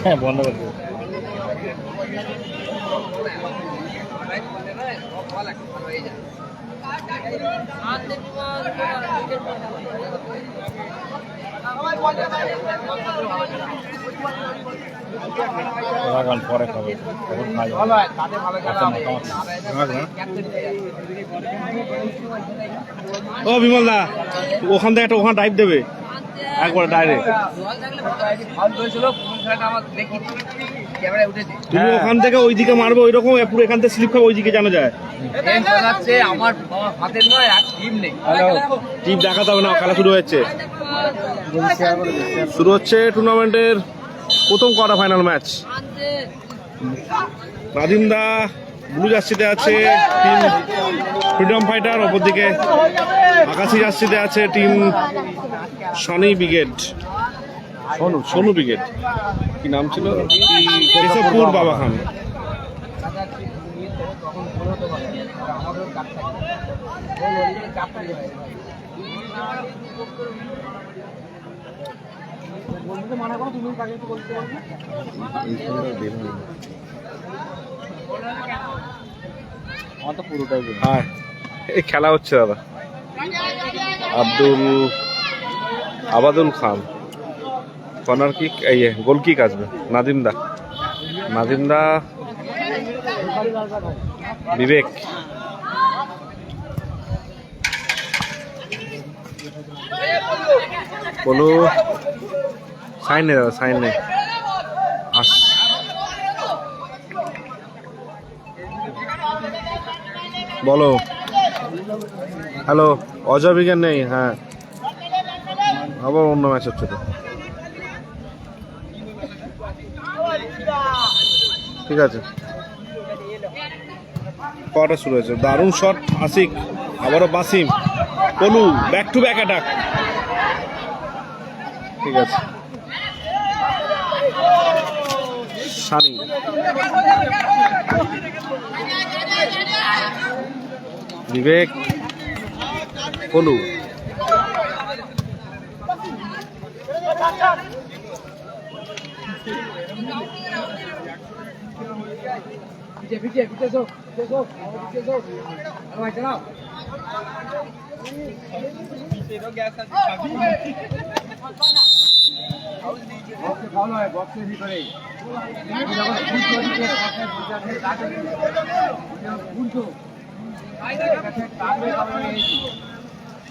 হ্যাঁ বন্ধ করে দেবো। পরে খাবে ও বিমল দা, ওখান থেকে একটা ওখানে ড্রাইভ দেবে একবার ডাইরেক্ট। তুমি ওখান থেকে ওইদিকে মারবে ওই রকম, পুরো এখান থেকে স্লিপ খাবে ওইদিকে জানা যায়। আমার হাতের নয়, টিম নেই, টিম দেখাতে হবে না, খেলা শুরু হয়েছে। শুরু হচ্ছে টুর্নামেন্টের প্রথম কোয়ার্টার ফাইনাল ম্যাচ। নাদিম দা ব্লু জার্সিতে আছে টিম ফ্রিডম ফাইটার, অপরদিকে আকাশি জার্সিতে আছে team Sony brigade, Sonu brigade. কি নাম ছিল? কেশবপুর বাবা খান। হ্যাঁ, এই খেলা হচ্ছে দাদা। আবাদুল খান কর্নার কিক, এই গোল কিক আসবে। নাদিম দা বিবেক, বলো সাইন নেই দাদা, সাইন নেই। বলো হ্যালো, অজয় বিজ্ঞান নেই। হ্যাঁ, আবার অন্য ম্যাচ হচ্ছে তো, ঠিক আছে। কটা শুরু হয়েছে, দারুণ শট আশিক, আবারও বাসিম, পলু ব্যাক টু ব্যাক অ্যাটাক, ঠিক আছে। সানি, বিবেক, পলু,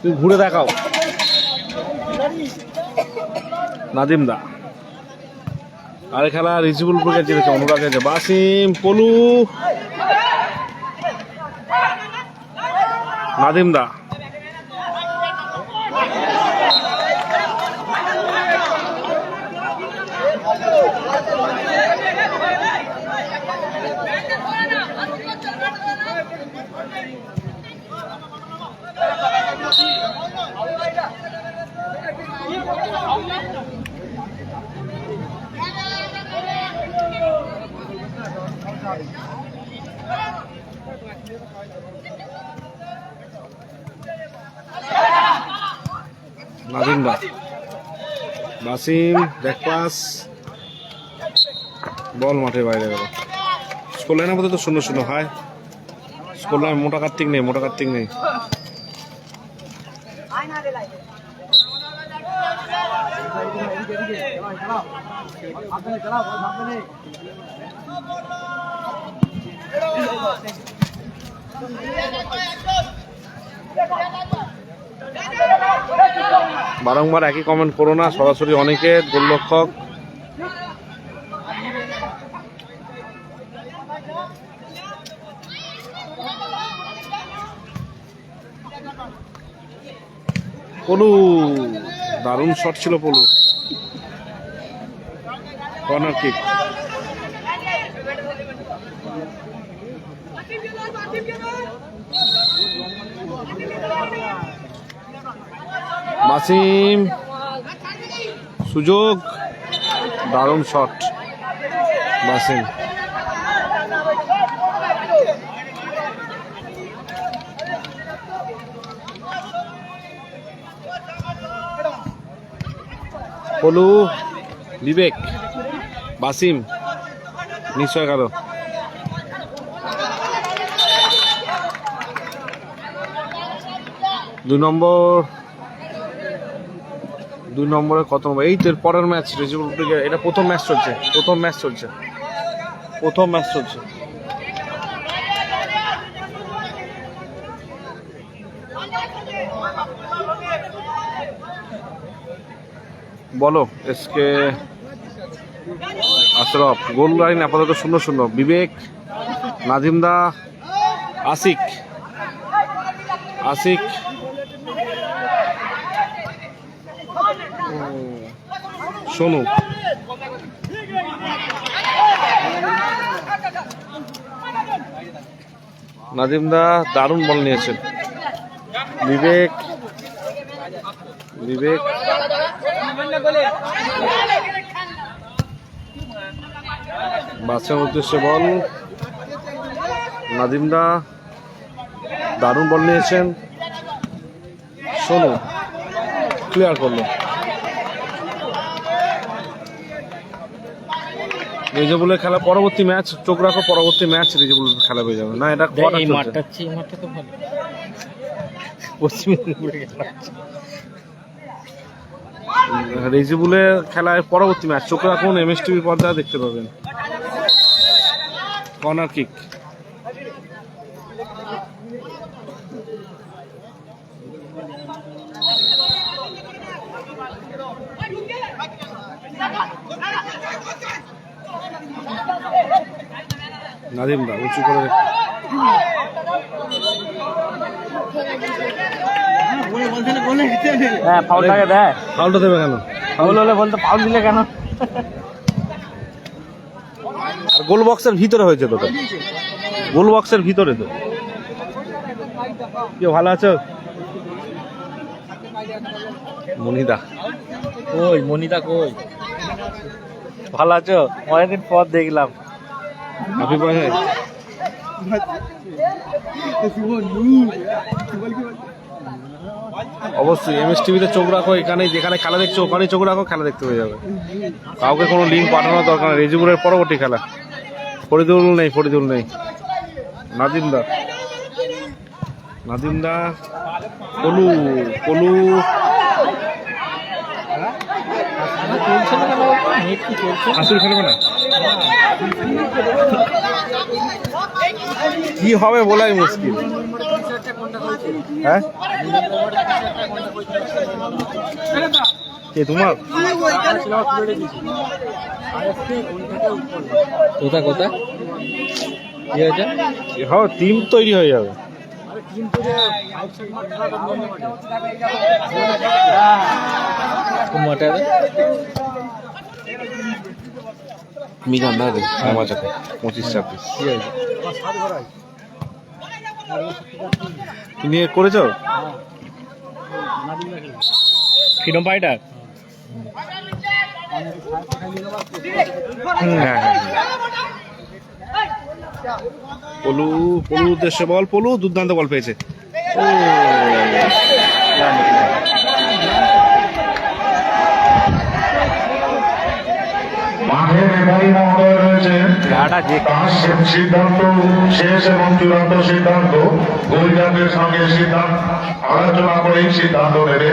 তুমি ঘুরে দেখাও। নাদিম দা, আরে খেলা রিজিবুলপুরকে জিতেছে, অনুরাগ আছে। বাসিম, পলু, নাদিম দা, নাদিম দা, বাসিম, ব্যাক পাস, বল মাঠের বাইরে গেল। স্কোর লাইন আপাতত 0-0। হাই স্কোর লাইন, মোটা কার্তিক নেই। বারংবার একই কমেন্ট করো না, সরাসরি অনেকের গোলরক্ষক। পলু, দারুণ শট ছিল পলু, কর্নার কিক। বাসিম, সুযোগ, দারুণ শট বাসিম। পলু, বিবেক, বাসিম মিস হয়ে গেল। দুই নম্বরে কত নম্বর? এই তো এর পরের ম্যাচ, এটা প্রথম ম্যাচ চলছে। বলো এসকে আশরাফ। গোল লাইন আপাতত 0-0। বিবেক, নাজিমদা, আশিক সোনু। নাজিমদা দারুণ বল নিয়েছেন। বিবেক বাচ্চার উদ্দেশ্যে বল। নাজিমদা দারুণ বল নিয়েছেন। সোনু ক্লিয়ার করলো। রিজেবুলের খেলা পরবর্তী ম্যাচ, চোখ রাখো, পরবর্তী ম্যাচ রিজেবুলের খেলা হয়ে যাবে না। এটা এই মাঠটা তো ভালো। পশ্চিম মেদিনীপুরে রিজেবুলের খেলায় পরবর্তী ম্যাচ, চোখ রাখুন, MSTV পর্দায় দেখতে পাবেন। Corner kick. নাদিমদা উঁচু করে ফাউলটাকে দেয়। ফাউলটা দেবে কেন? ফাউল হলে বলতো ফাউল দিলে কেন? আর গোল বক্সের ভিতরে হয়েছে তো, গোল বক্সের ভিতরে তো। কি ভালো আছো মনিদা? মনিদা কই? ভালো আছো? অনেকদিন পর দেখলাম। আপনি পাশে অবশ্যই MSTV-তে চোখ রাখো। এখানে যেখানে খেলা দেখছো ওখানেই চোখ রাখো, খেলা দেখতে হয়ে যাবে। কাউকে কোনো লিঙ্ক পাঠানোর দরকার নেই। রেজিবুলের পরবর্তী খেলা। ফরিদুল নেই। নাদিমদা পলু আসল খেলবে না, কি হবে বলাই মুশকিল। হ্যাঁ কে তোমার? কোথা কি হয়েছে? হ্যাঁ টিম তৈরি হয়ে যাবে। মিজান দাদা আমার সাথে 25-26 তুমি করেছ ফ্রিডম ফাইটার। হ্যাঁ পলু উদ্দেশ্যে বল। পলু দুর্দান্ত বল পেয়েছে। মাঠের রেফারি মহোদয় রয়েছেন। তার সিদ্ধান্ত শেষ এবং চূড়ান্ত সিদ্ধান্ত গোলরক্ষকের সঙ্গে আলোচনা করেই সিদ্ধান্ত নেবে।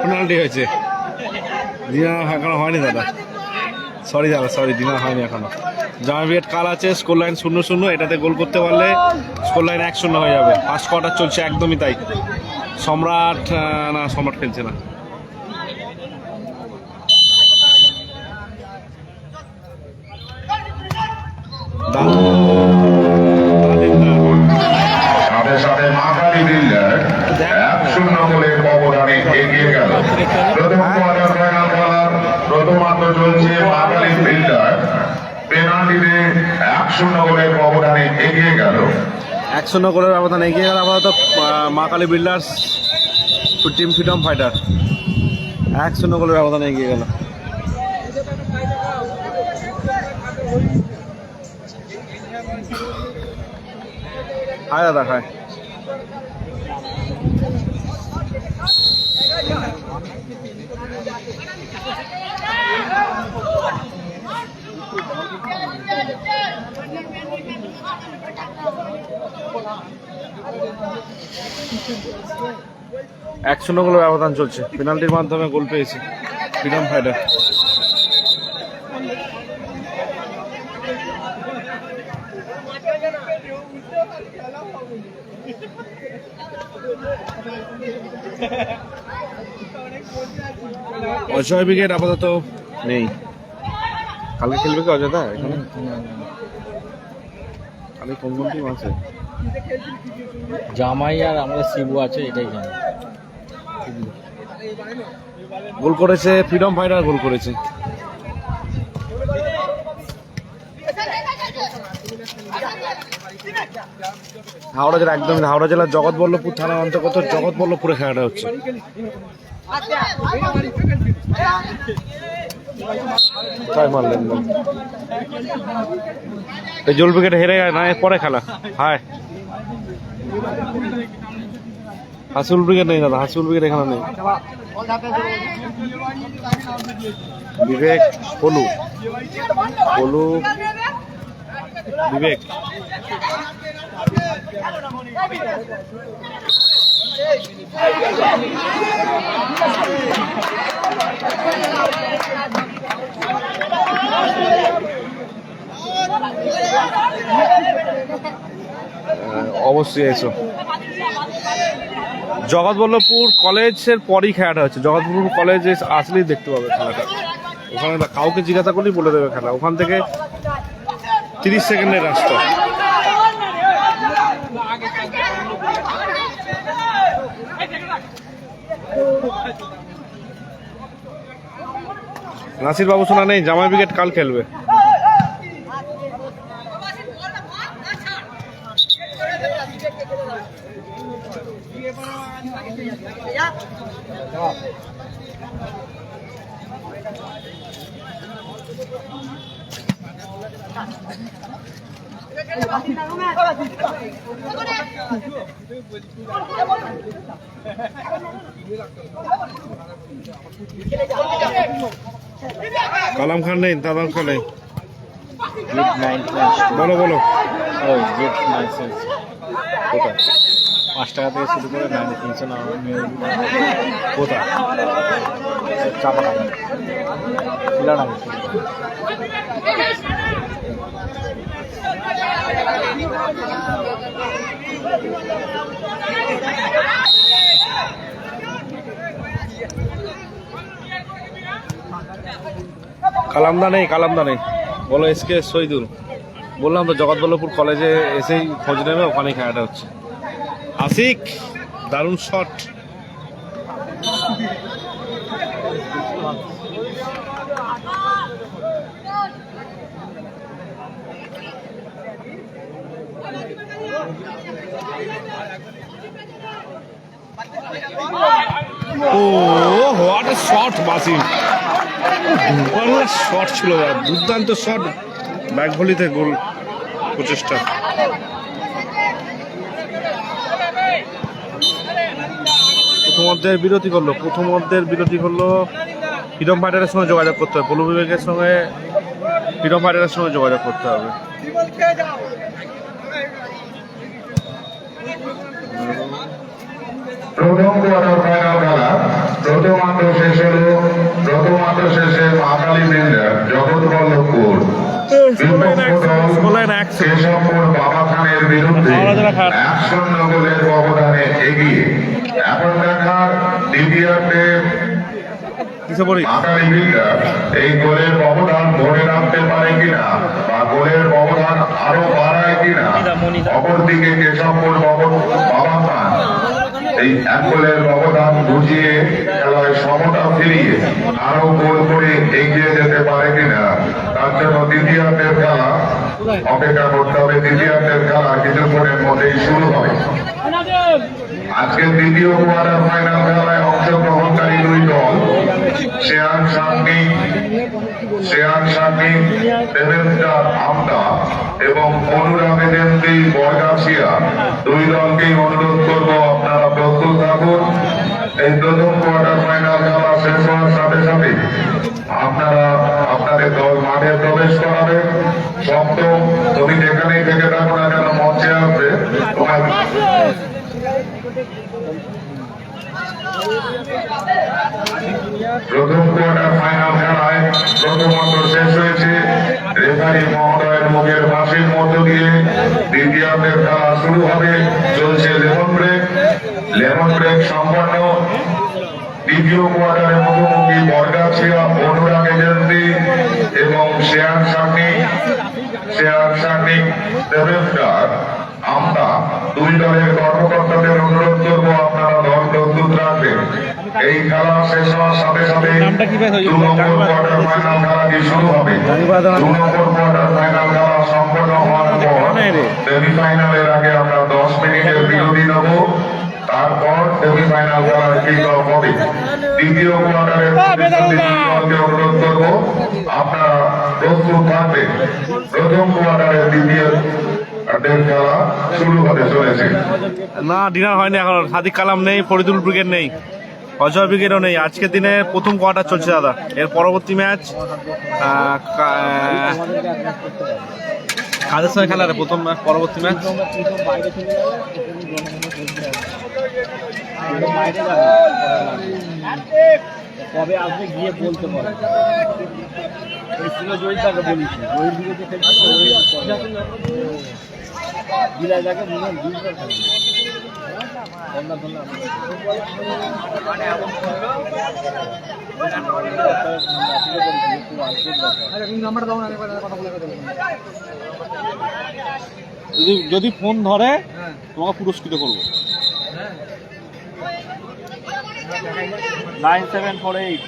পেনাল্টি হয়েছে। দিনা এখনো হয়নি দাদা, সরি দিনা হয়নি এখনো। জামাবিয়েট কাল আছে, স্কোর লাইন 0-0। এটাতে গোল করতে পারলে স্কোর লাইন 1-0 হয়ে যাবে। ফার্স্ট কোয়ার্টার চলছে, একদমই তাই। সম্রাট খেলছে না। সাথে সাথে মাকালি বিল্ডার 1-0 গোলের ব্যবধানে এগিয়ে গেল। প্রথম কোয়ার্টার ফাইনাল খেলার প্রথমার্ধ চলছে বাঙালি বিল্ডার পেনাল্টিতে 1-0 গোলের ব্যবধানে এগিয়ে গেল। 1-0 গোলের ব্যবধান এগিয়ে গেল আপাতত মা Kali builders team freedom fighter. 1-0 গোলের ব্যবধানে এগিয়ে গেল। হায় দাদা হায়। এক 1-0 গোলের ব্যবধান চলছে। পেনাল্টির মাধ্যমে গোল পেয়েছে ফ্রিডম ফাইটার। অজয় ব্রিগেড আপাতত নেই। কালকে খেলবে কি অজয়দা এখানে? কালকে কোন কোন টিম আছে? জামাই আর আমাদের শিবু আছে, এটাই জানি। গোল করেছে ফ্রিডম ফাইটার, গোল করেছে। হাওড়া জেলা একদম হাওড়া জেলার জগৎবল্লভপুর থানার অন্তর্গত জগৎবল্লভপুরে খেলাটা হচ্ছে। তাই মারলেন এই জল উইকেট হেরে না, পরে খেলা। হায় হাসিউল ব্রিগেড নেই দাদা, হাসিউল ব্রিগেড এখানে নেই। বিবেক পলু পলু বিবেক অবশ্যই এসো। জগৎবল্লভপুর কলেজের পরই খেলাটা হচ্ছে। জগৎবল্লভপুর কলেজে আসলেই দেখতে পাবে খেলাটা। ওখানে কাউকে জিজ্ঞাসা করলেই বলে দেবে খেলা। ওখান থেকে 30 সেকেন্ডের রাস্তা। নাসির বাবু শোনা নেই, জামাই ব্রিগেড কাল খেলবে। কালাম খান নেই, দাদাম খান নেই। বলো বলো। ওই জেট লাইসেন্স কোথায়? 5 টাকা থেকে শুরু করে 300 না কোথায়? চাপা টাকা কালামদা নেই, কালামদা নেই। বলো এসকে শহীদুল। বললাম তো জগৎবল্লভপুর কলেজে এসেই খোঁজ নেবে, ওখানে খেলাটা হচ্ছে। আশিক দারুণ শট। ও হোয়াট এ শট বাসি, শট ছিল, দুর্দান্ত শট। ব্যাক ভলিতে গোল প্রচেষ্টা। প্রথমার্ধের বিরতি করলো, প্রথমার্ধের বিরতি করলো। ফ্রিডম ফাইটারের সঙ্গে যোগাযোগ করতে হবে, পলু বিবেকের সঙ্গে ফ্রিডম ফাইটারের সঙ্গে যোগাযোগ করতে হবে। প্রথম কোয়ার্টার ফাইনাল খেলা প্রথমার্ধ শেষে মা কালী বিল্ডার জগৎবল্লভপুর কেশবপুর বাবা খানের বিরুদ্ধে 1-0 গোলের ব্যবধানে এগিয়ে। এখন দেখার দ্বিতীয়ার্ধে মা কালী বিল্ডার এই গোলের ব্যবধান ধরে রাখতে পারে কিনা বা গোলের ব্যবধান আরো বাড়ায় কিনা। অপরদিকে কেশবপুর বাবা খান এই এক গোলের ব্যবধান ঘুচিয়ে খেলায় সমতা ফিরিয়ে আরো গোল করে এগিয়ে যেতে পারে কিনা তার জন্য দ্বিতীয়ার্ধের খেলা অপেক্ষা করতে হবে। দ্বিতীয়ার্ধের খেলা কিছুক্ষণের মধ্যেই শুরু হবে। আজকের দ্বিতীয় কোয়ার্টার ফাইনাল খেলায় অংশগ্রহণকারী দুই দল শেয়ান শান্তি দেবেন্দ্র আমদা এবং অনুরাগেন্দ্রী বরগাছিয়া, দুই দলকেই অনুরোধ করব আপনারা প্রস্তুত থাকুন। এই প্রথম কোয়ার্টার ফাইনাল খেলা শেষ হওয়ার সাথে সাথে আপনারা আপনাদের দল মাঠে প্রবেশ করাবেন। সপ্তম, তুমি যেখানেই থেকে থাকো না কেন মঞ্চে আসবে তোমার প্রথম কোয়ার্টার ফাইনাল খেলায় প্রথমত শেষ হয়েছে রেফারি মহোদয়ের মুখের ফাঁসির মধ্য দিয়ে। দ্বিতীয়ার্ধের খেলা শুরু হবে। চলছে লেমন ব্রেক সম্পন্ন। দ্বিতীয় কোয়ার্টারে মুখোমুখি বরগাছিয়া অনুরাগ এজেন্সি এবং শেয়ার শান্তি দেবেন্দ্র আমরা দুই দলের কর্মকর্তাদের অনুরোধ করবো আপনারা দল প্রস্তুত রাখবেন। এই খেলা শেষ হওয়ার সাথে সাথে 2 নম্বর কোয়ার্টার ফাইনাল খেলাটি শুরু হবে। 2 নম্বর কোয়ার্টার ফাইনাল খেলা সম্পন্ন হওয়ার পর সেমিফাইনালের আগে আমরা 10 মিনিটের বিরতি নেব। তারপর সেমিফাইনাল খেলার কিক অফ হবে। দ্বিতীয় কোয়ার্টারের দলকে অনুরোধ করবো আপনারা প্রস্তুত থাকবেন। প্রথম কোয়ার্টারের দ্বিতীয় খেলা শুরু হতে চলেছে। না, ডিনার হয়নি এখন। সাদিক কালাম নেই, ফরিদুল ব্রিগেড নেই, অজয় ব্রিগেডও নেই। আজকের দিনে প্রথম কোয়ার্টার চলছে দাদা। এর পরবর্তী ম্যাচ কাদের সঙ্গে খেলা রে? প্রথম ম্যাচ, পরবর্তী ম্যাচ কবে আসবে গিয়ে বলতে পারে। জয়িতাকে বলেছি বিলাইটাকে যদি ফোন ধরে তোমাকে পুরস্কৃত করবো। 9748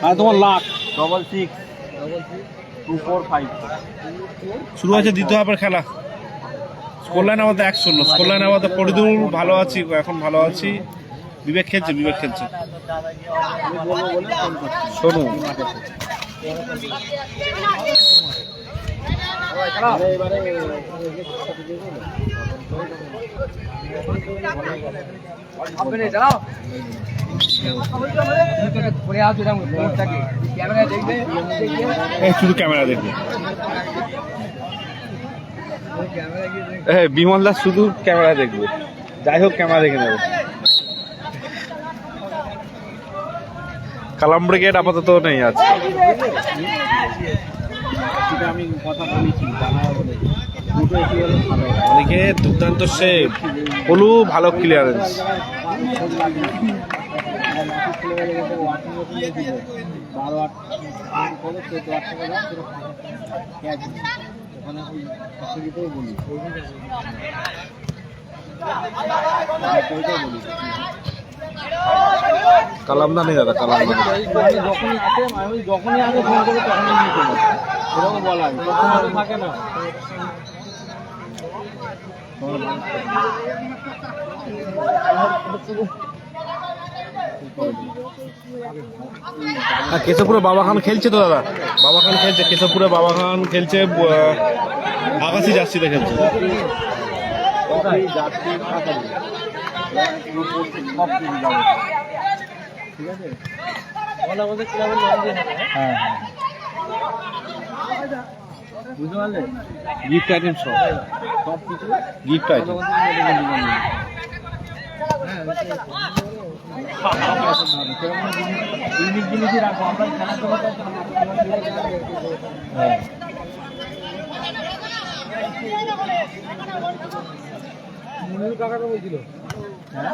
আর তোমার লাখ 662445 শুরু আছে দ্বিতীয় হাফের খেলা। স্কোর লাইন আমাদের 1-0। স্কোর লাইন আমাদের ফরিদুল ভালো আছি, এখন ভালো আছি। বিবেক খেলছে শোনো। শুধু ক্যামেরা দেখবে। বিমল দাস শুধু ক্যামেরা দেখবে। যাই হোক, ক্যামেরা দেখে নেবে। কালাম ব্রিগেড আপাতত নেই আছে। আমি কথা বলেছি ওদিকে দুর্দান্ত সেভ, পলু ভালো ক্লিয়ারেন্স। কালামদা নেই দাদা, কালামদা যখনই আগে ফোন করে তখনই নিয়ে চলে এরকম বলা থাকে না। কেশবপুরে বাবা খান খেলছে তো দাদা। বাবা খান খেলছে, কেশবপুরে বাবা খান খেলছে, আকাশি জার্সিতে খেলছে। ঠিক আছে, আমাদের ক্লাবের নাম দিয়ে হ্যাঁ বুঝতে পারলে। গিফট আইটেম সব কিছু গিফট আইটেম। ইউনিক জিনিসই রাখবো আমরা। হ্যাঁ, টাকাটা বলছিল হ্যাঁ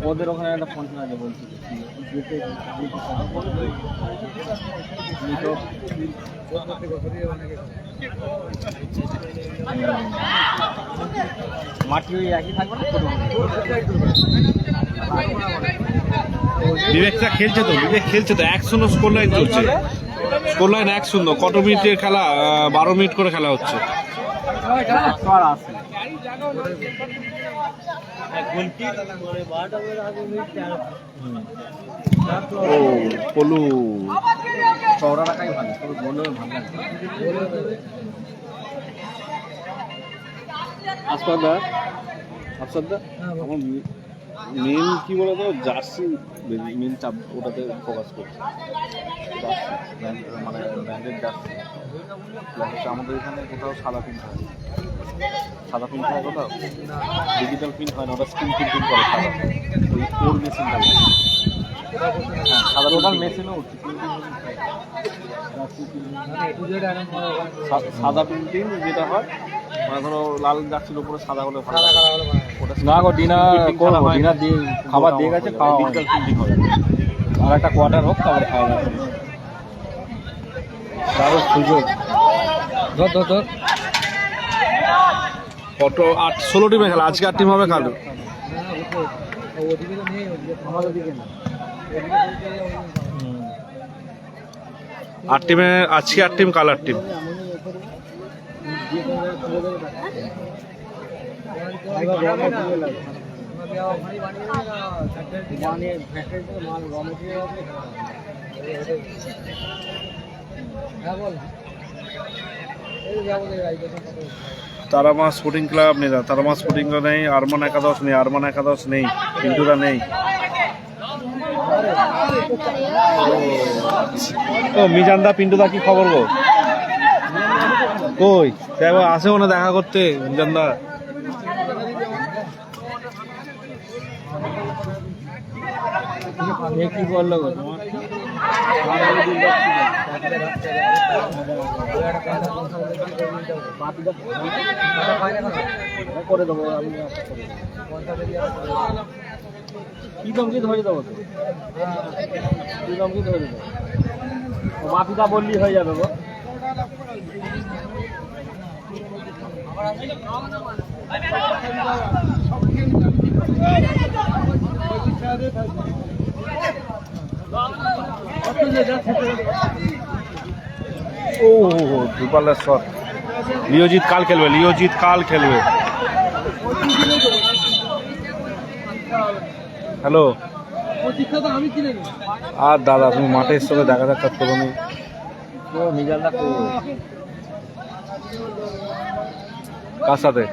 ওদের ওখানে একটা ফোন আছে বলছি মাটি ওই একই থাকবে না বিবেকটা খেলছে তো, বিবেক খেলছে তো, 1-0 স্কোর লাইন চলছে, স্কোর লাইন 1-0। কত মিনিটের খেলা? 12 মিনিট করে খেলা হচ্ছে। ও পলু চওড়া রাখাই ভালো, তবে বলে ভালো আফসাদা আমার মেন কি বলতো, জার্সি মেন চাপ ওটাতে ফোকাস করছে, মানে ব্র্যান্ডেড জার্সি। আমাদের এখানে কোথাও সাদা প্রিন্ট হয়, সাদা প্রিন্ট হয় কোথাও, ডিজিটাল প্রিন্ট হয় না, ওটা স্ক্রিন প্রিন্টিং করে সাদা, ওই কোর মেশিনটা। হ্যাঁ সাদা টোটাল মেশিনও উঠছে, সাদা প্রিন্টিং যেটা হয়, মানে ধরো লাল জার্সির উপরে সাদা হলে ভালো। না গো ডিনার করবো, ডিনার দিয়ে খাবার দিয়ে গেছে, খাওয়া ডিজিটাল প্রিন্টিং হবে। আর একটা কোয়ার্টার হোক তারপরে খাওয়া যাবে। তারও সুযোগ ধর কত 16 টিমে খেলা, আজকে 8 টিম হবে কাল। আট টিমে আজকে 8 টিম, কাল 8 টিম। তারামা স্পোর্টিং ক্লাব নেই, তারামা স্পোর্টিং ক্লাব নেই, আরমান একাদশ নেই, আরমান একাদশ নেই, পিন্টুরা নেই। ও মিজানদা পিন্টুদা কি খবর গো? কই দেখো আসেও না দেখা করতে মিজানদা। কি বললো গো তোমার? করে দেবো আমি, কি দমকি ধরে দেবো তো, কি দমকি ধরে দেবো, মাপিটা বললি হয়ে যাবে গো। ও দুপালের শট। লিওজিৎ কাল খেলবে, লিওজিৎ কাল খেলবে। হ্যালো আর দাদা তুমি মাঠে এসছো, দেখা সাক্ষাৎ করো নি? মিজানদা কার সাথে?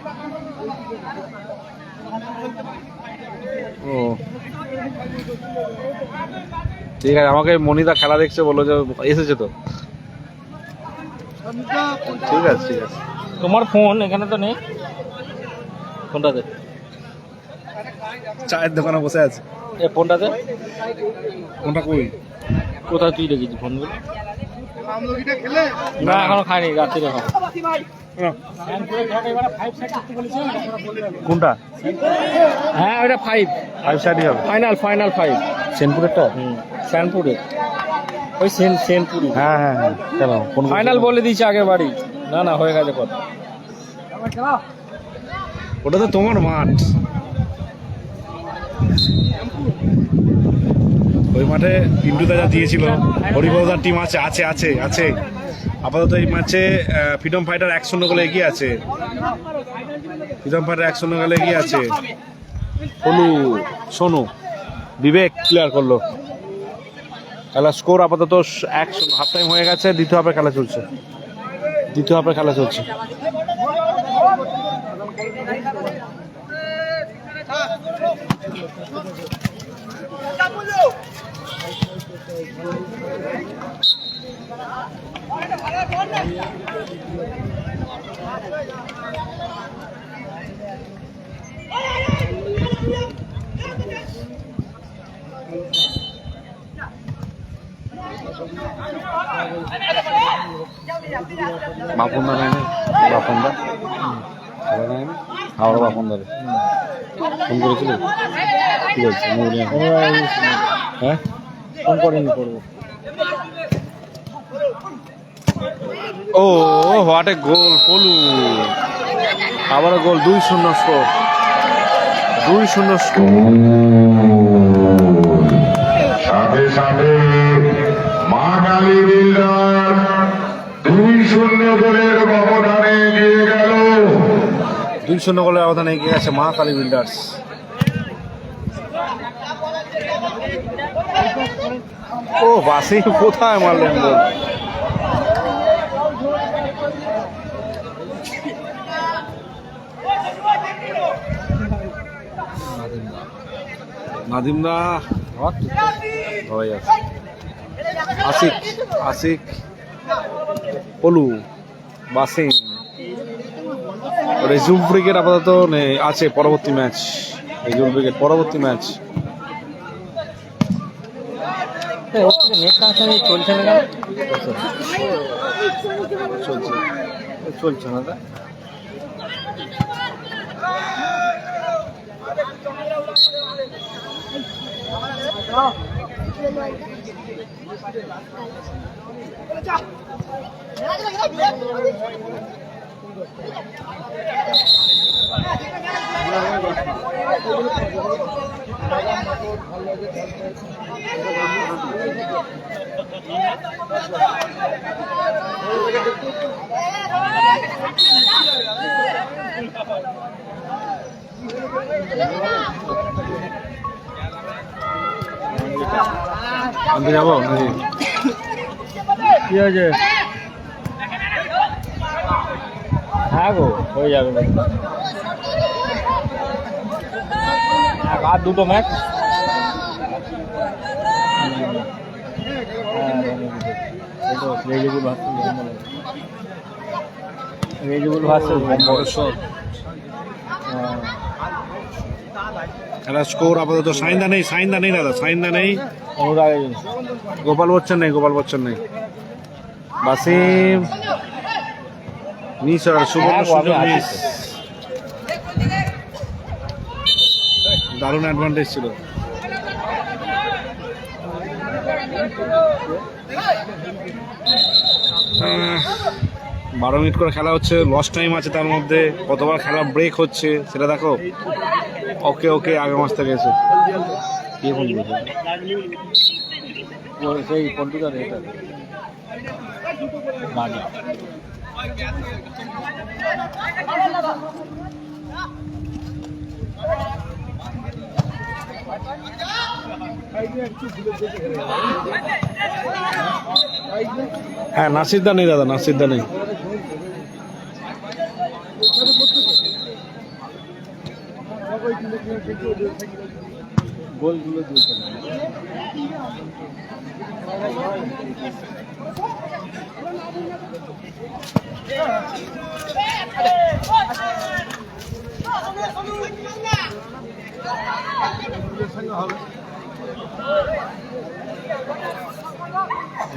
ও ঠিক আছে, আমাকে মনিদা খেলা দেখছে, বললো যে এসেছে তো। ঠিক আছে ঠিক আছে। তোমার ফোন এখানে তো নেই, ফোনটাতে, চায়ের দোকানে বসে আছে। এ ফোনটাতে, কোনটা কই? কোথায় তুই রেখেছি ফোনগুলো? না এখনো খাইনি, রাত্রিরে খাবো। কোনটা? হ্যাঁ ওইটা 5 সাইডই হবে, ফাইনাল 5 সেনপুরেরটা। শ্যানপুরের ওই সেনপুরি। হ্যাঁ হ্যাঁ হ্যাঁ কেন কোন ফাইনাল বলে দিয়েছে আগের বাড়ি। না হয়ে গেছে কত। ওটা তো তোমার মাঠ, ওই মাঠে পিন্টুদা যা দিয়েছিল। হরিবদার টিম আছে আছে আছে আছে আপাতত এই ম্যাচে ফ্রিডম ফাইটার 1-0 গোলে এগিয়ে আছে। ফ্রিডম ফাইটার 1-0 গোলে এগিয়ে আছে। হলু সোনু বিবেক ক্লিয়ার করলো। খেলা স্কোর আপাতত 1-0। হাফ টাইম হয়ে গেছে, দ্বিতীয় হাফের খেলা চলছে, দ্বিতীয় হাফের খেলা চলছে। বাপুন না বাপনদা খেলা নেয় না হাওড়া বাপনদারে ফোন করেছিল কি বলছে হ্যাঁ ফোন করেনি করবো ও হোয়াট এ গোল পলু আবারও গোল 2-0 স্কোর 2-0 স্কোর সাথে সাথে মা কালী বিল্ডার 2-0 গোলের ব্যবধানে এগিয়ে গেল। 2-0 গোলের ব্যবধানে এগিয়ে গেছে মা কালী বিল্ডার্স। ও বাসি কোথায় মারলেন গোল? নাদিমদা হয়ে যাচ্ছে আসিক আসিক পলু বাসিং রেজুল ব্রিগেড আপাতত নেই, আছে পরবর্তী ম্যাচ। রেজুল ব্রিগেড পরবর্তী ম্যাচ নেট কানেকশন চলছে না চলছে চলছে না আমি যাবো নাকি? কি হয়েছে? হ্যাঁ গো হয়ে যাবে আর দুটো ম্যাচ রেজিবুল ভার্সেস খেলার স্কোর আপাতত সাইন্দা নেই, সাইন্দা নেই দাদা, সাইন্দা নেই, অনুরাগ গোপাল বচ্চন নেই, গোপাল বচ্চন নেই, বাসিম মিস আর সুবর্ণ সুযোগ মিস। দারুণ অ্যাডভান্টেজ ছিল। আহ, 12 মিনিট করে খেলা হচ্ছে, লস টাইম আছে, তার মধ্যে কতবার খেলা ব্রেক হচ্ছে সেটা দেখো। ওকে ওকে আগে মাস থেকে এসে কে ফোন করেছে? সেই কম্পিউটার এটা বাড়ি হ্যাঁ নাসিরদা নেই দাদা, নাসিরদা নেই। গোলগুলো দিয়েছে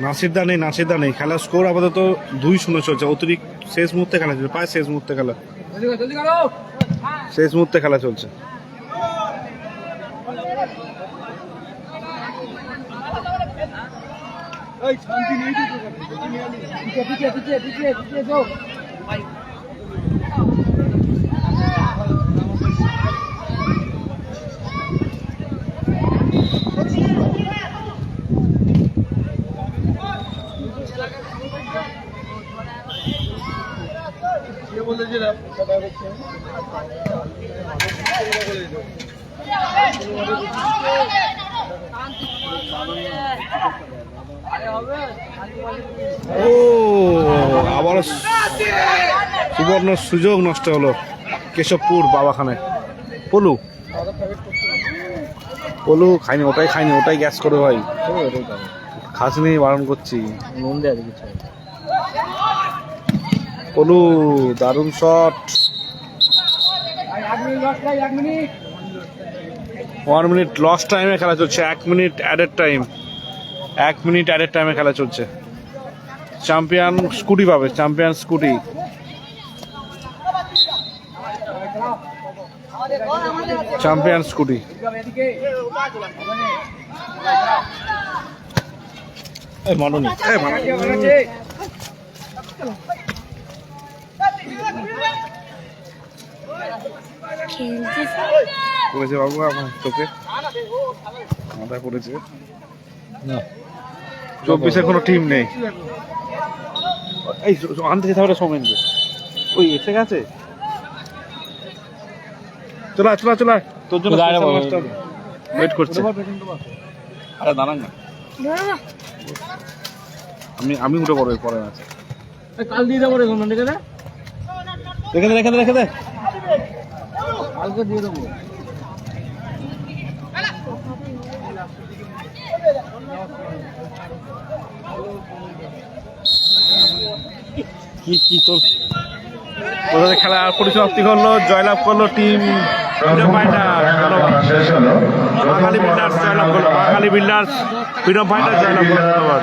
নাসিরদা নেই, নাসিরদা নেই। খেলার স্কোর আপাতত 2-0 চলছে। অতিরিক্ত শেষ মুহূর্তে খেলা চলছে, প্রায় শেষ মুহূর্তে খেলা, শেষ মুহূর্তে খেলা চলছে। ও আবার সুবর্ণ সুযোগ নষ্ট হলো কেশবপুর বাবাখানে। পলু পলু খাইনি, ওটাই খাইনি, ওটাই গ্যাস করে ভাই, খাসনি, বারণ করছি। নুন দেয় কিছু পলু দারুণ শট। 1 মিনিট লস টাইমে খেলা চলছে, 1 minute added time, 1 minute added টাইমে খেলা চলছে। চ্যাম্পিয়ন স্কুটি পাবে, চ্যাম্পিয়ন স্কুটি। Champion scooty. মাননি পড়েছে বাবু আমার চোখে, মাথায় পড়েছে। 24-এর কোনো টিম নেই। এই আনতে যেতে হবে সৌমেনকে, ওই এসে গেছে। চলা চলা চলা, তোর জন্য ওয়েট করছে। আরে দাঁড়ান না, আমি উঠে পড়বে পরে আছে। কাল দিয়ে দেবো রে রেখে দে রেখে দে রেখে দে রেখে দে। কালকে দিয়ে দেবো। কি কি তোর ওদের খেলা পরিসমাপ্তি করলো, জয়লাভ করলো টিম বাঙালি বিল্ডার্স জয়লাভ করলো, বাঙালি বিল্ডার্স ফ্রিডম ফাইটার জয়লাভ করলো। ধন্যবাদ।